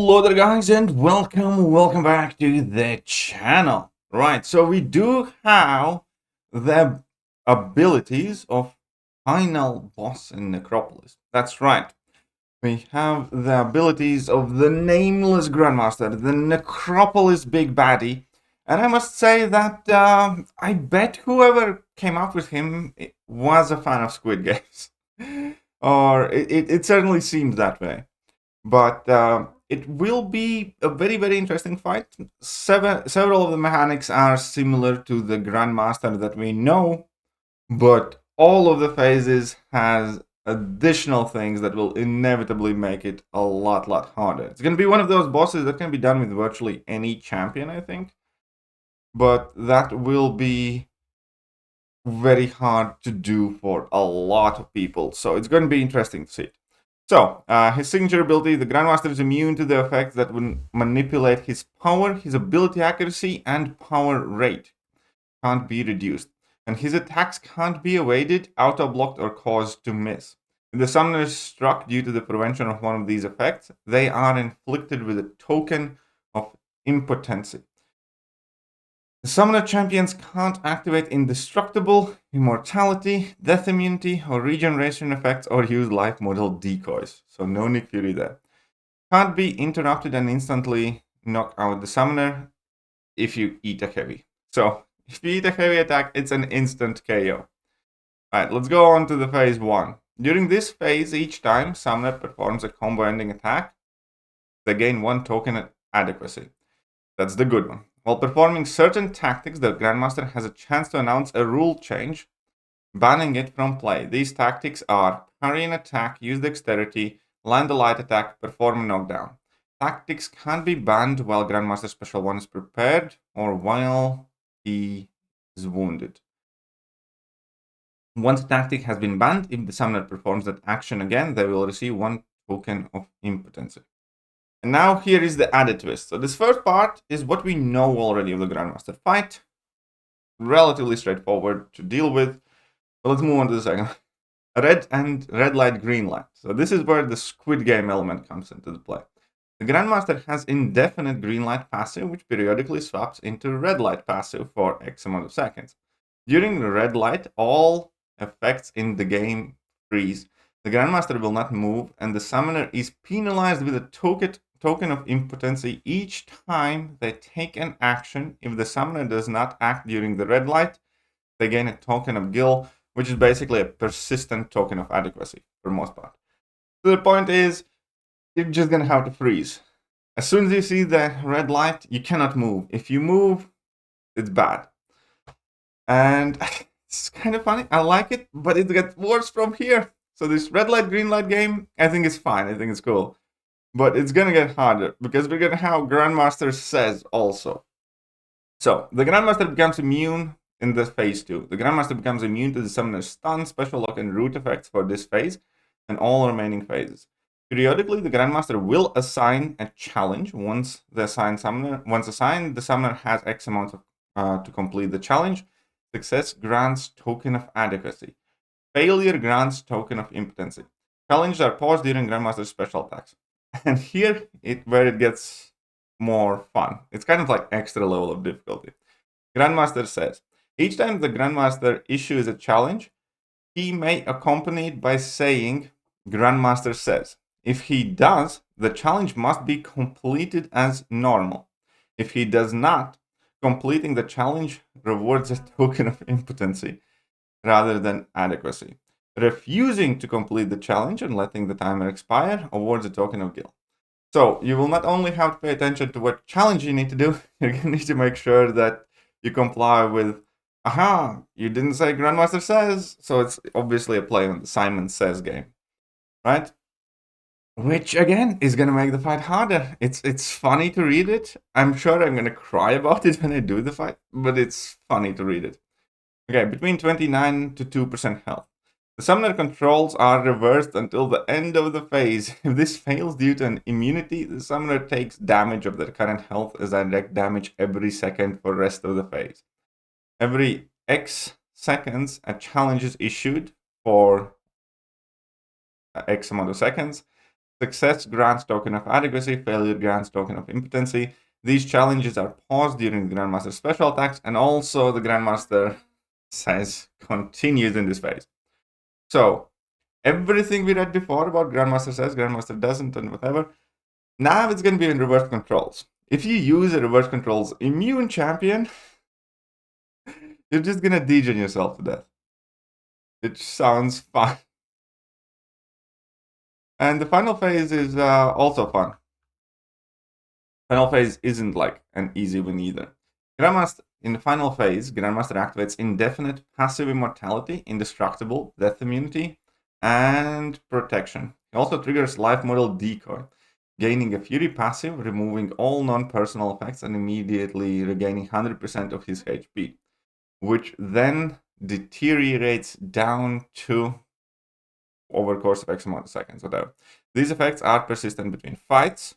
Hello there guys and welcome back to the channel. Right, so we do have the abilities of final boss in Necropolis. That's right. We have the abilities of the Nameless Grandmaster, the Necropolis big baddie. And I must say that I bet whoever came up with him was a fan of Squid Games. Or it certainly seems that way. But it will be a very interesting fight. Several of the mechanics are similar to the Grandmaster that we know, but all of the phases has additional things that will inevitably make it a lot harder. It's going to be one of those bosses that can be done with virtually any champion, I think, but that will be very hard to do for a lot of people, so it's going to be interesting to see it. So, his signature ability, the Grandmaster is immune to the effects that would manipulate his power, his ability accuracy, and power rate can't be reduced. And his attacks can't be evaded, auto-blocked, or caused to miss. If the summoner is struck due to the prevention of one of these effects, they are inflicted with a token of impotency. The summoner champions can't activate indestructible, immortality, death immunity, or regeneration effects or use life model decoys. So no Nick Fury there. Can't be interrupted and instantly knock out the summoner if you eat a heavy. So if you eat a heavy attack, it's an instant KO. Alright, let's go on to the phase 1. During this phase, each time summoner performs a combo ending attack, they gain 1 token adequacy. That's the good one. While performing certain tactics, the Grandmaster has a chance to announce a rule change, banning it from play. These tactics are parry an attack, use dexterity, land a light attack, perform a knockdown. Tactics can't be banned while Grandmaster Special 1 is prepared or while he is wounded. Once a tactic has been banned, if the summoner performs that action again, they will receive 1 token of impotency. And now here is the added twist. So this first part is what we know already of the Grandmaster fight. Relatively straightforward to deal with. But let's move on to the second. Red light, green light. So this is where the Squid Game element comes into the play. The Grandmaster has indefinite green light passive, which periodically swaps into red light passive for X amount of seconds. During the red light, all effects in the game freeze. The Grandmaster will not move, and the summoner is penalized with a token of impotency each time they take an action. If the summoner does not act during the red light, they gain a token of gil, which is basically a persistent token of adequacy for most part. So the point is, you're just gonna have to freeze. As soon as you see the red light, you cannot move. If you move, it's bad. And it's kind of funny. I like it, but it gets worse from here. So this red light, green light game, I think is fine. I think it's cool. But it's gonna get harder because we're gonna have Grandmaster says also. So the Grandmaster becomes immune in this phase 2. The Grandmaster becomes immune to the summoner's stun, special lock, and root effects for this phase and all remaining phases. Periodically, the Grandmaster will assign a challenge. Once assigned, the summoner has X amount to complete the challenge. Success grants token of adequacy. Failure grants token of impotency. Challenges are paused during Grandmaster's special attacks. And here, where it gets more fun. It's kind of like extra level of difficulty. Grandmaster says, each time the Grandmaster issues a challenge, he may accompany it by saying, Grandmaster says. If he does, the challenge must be completed as normal. If he does not, completing the challenge rewards a token of impotency rather than adequacy. Refusing to complete the challenge and letting the timer expire awards a token of gil. So you will not only have to pay attention to what challenge you need to do, you're going to need to make sure that you comply with, you didn't say Grandmaster says, so it's obviously a play on the Simon Says game, right? Which again is going to make the fight harder. It's funny to read it. I'm sure I'm going to cry about it when I do the fight, but it's funny to read it. Okay, between 29 to 2% health. The summoner controls are reversed until the end of the phase. If this fails due to an immunity, the summoner takes damage of their current health as direct damage every second for the rest of the phase. Every X seconds, a challenge is issued for X amount of seconds. Success grants token of adequacy, failure grants token of impotency. These challenges are paused during the Grandmaster special attacks, and also the Grandmaster says continues in this phase. So, everything we read before about Grandmaster says, Grandmaster doesn't, and whatever, now it's going to be in reverse controls. If you use a reverse controls immune champion, you're just going to degen yourself to death. It sounds fun. And the final phase is also fun. Final phase isn't like an easy win either. In the final phase, Grandmaster activates indefinite passive immortality, indestructible, death immunity, and protection. He also triggers life model decoy, gaining a Fury passive, removing all non-personal effects, and immediately regaining 100% of his HP, which then deteriorates down to over the course of X amount of seconds, whatever. These effects are persistent between fights.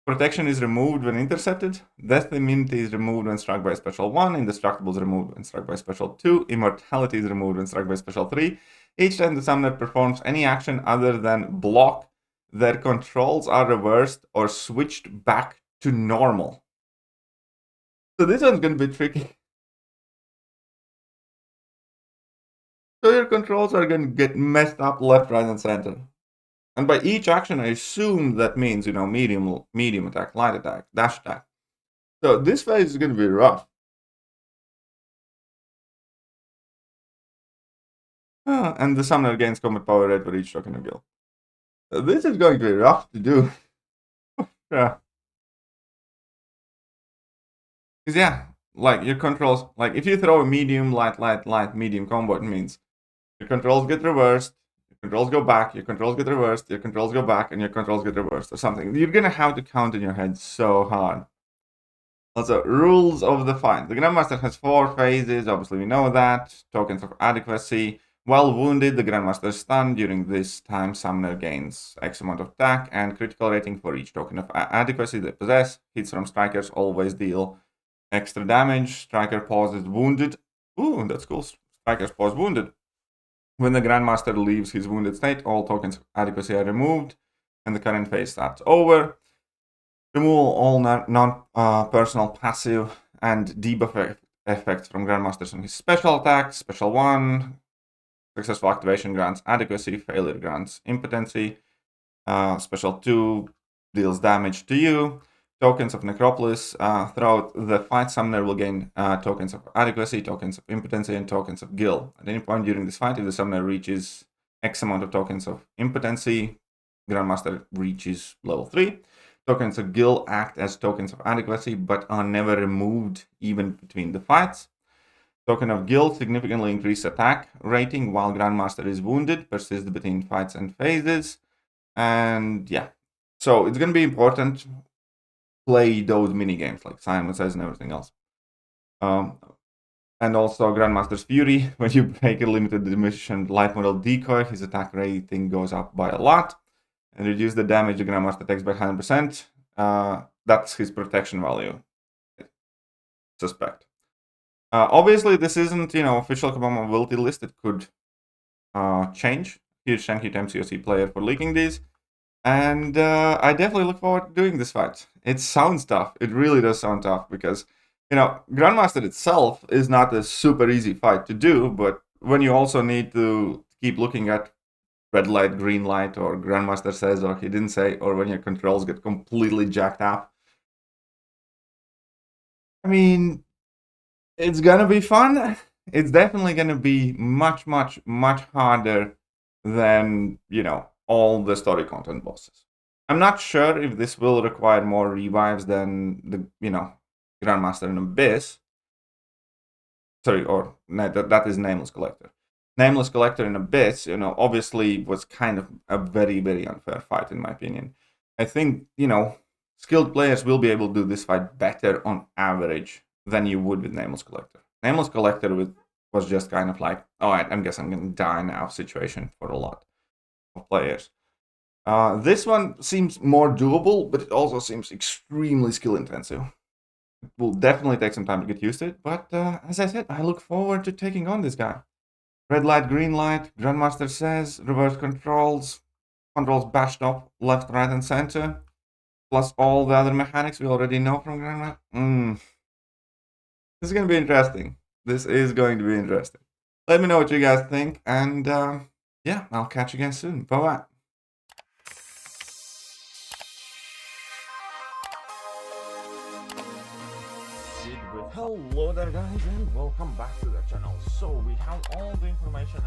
Protection is removed when intercepted. Death immunity is removed when struck by special 1. Indestructible is removed when struck by special 2. Immortality is removed when struck by special 3. Each time the summoner performs any action other than block, their controls are reversed or switched back to normal. So this one's going to be tricky. So your controls are going to get messed up left, right, and center. And by each action, I assume that means, medium attack, light attack, dash attack. So this phase is going to be rough. And the summoner gains combat power rate for each token of guild. So this is going to be rough to do. Yeah. Because yeah, like your controls, like if you throw a medium, light, medium combo, it means your controls get reversed, your controls go back, your controls get reversed, your controls go back, and your controls get reversed or something. You're going to have to count in your head so hard. Also, rules of the fight. The Grandmaster has 4 phases, obviously we know that. Tokens of adequacy. While wounded, the Grandmaster is stunned. During this time, Summoner gains X amount of attack and critical rating for each token of adequacy they possess. Hits from strikers always deal extra damage. Striker pauses wounded. Ooh, that's cool. Strikers pause wounded. When the Grandmaster leaves his wounded state, all tokens of adequacy are removed, and the current phase starts over. Remove all non-personal passive and debuff effects from Grandmasters on his special attacks. Special 1, successful activation grants adequacy, failure grants impotency. Special 2 deals damage to you. Tokens of Necropolis. Throughout the fight, Summoner will gain tokens of adequacy, tokens of impotency, and tokens of guild. At any point during this fight, if the Summoner reaches X amount of tokens of impotency, Grandmaster reaches level 3. Tokens of guild act as tokens of adequacy, but are never removed even between the fights. Token of guild significantly increase attack rating while Grandmaster is wounded, persists between fights and phases. And yeah, so it's going to be important play those mini games like Simon says and everything else. And also Grandmasters Fury, when you break a limited dimension light model decoy, his attack rating goes up by a lot. And reduce the damage the Grandmaster takes by 100%. That's his protection value. I suspect. Obviously, this isn't, official compatibility list. It could change. Huge thank you to MCOC player for leaking these. And I definitely look forward to doing this fight. It sounds tough. It really does sound tough because, Grandmaster itself is not a super easy fight to do. But when you also need to keep looking at red light, green light, or Grandmaster says, or he didn't say, or when your controls get completely jacked up. I mean, it's gonna be fun. It's definitely gonna be much, much, much harder than, all the story content bosses. I'm not sure if this will require more revives than the, Grandmaster and Abyss. Sorry, or that is Nameless Collector. Nameless Collector in Abyss, obviously was kind of a very, very unfair fight in my opinion. I think, skilled players will be able to do this fight better on average than you would with Nameless Collector. Nameless Collector was just kind of like, alright, I guess I'm going to die now situation for a lot of players. This one seems more doable, but it also seems extremely skill intensive. It will definitely take some time to get used to it, but as I said, I look forward to taking on this guy. Red light, green light, Grandmaster says, reverse controls. controls bashed up left, right, and center, plus all the other mechanics we already know from Grandma. This is going to be interesting. This is going to be interesting. Let me know what you guys think, and yeah, I'll catch you guys soon. Bye-bye. Hello there guys and welcome back to the channel. So we have all the information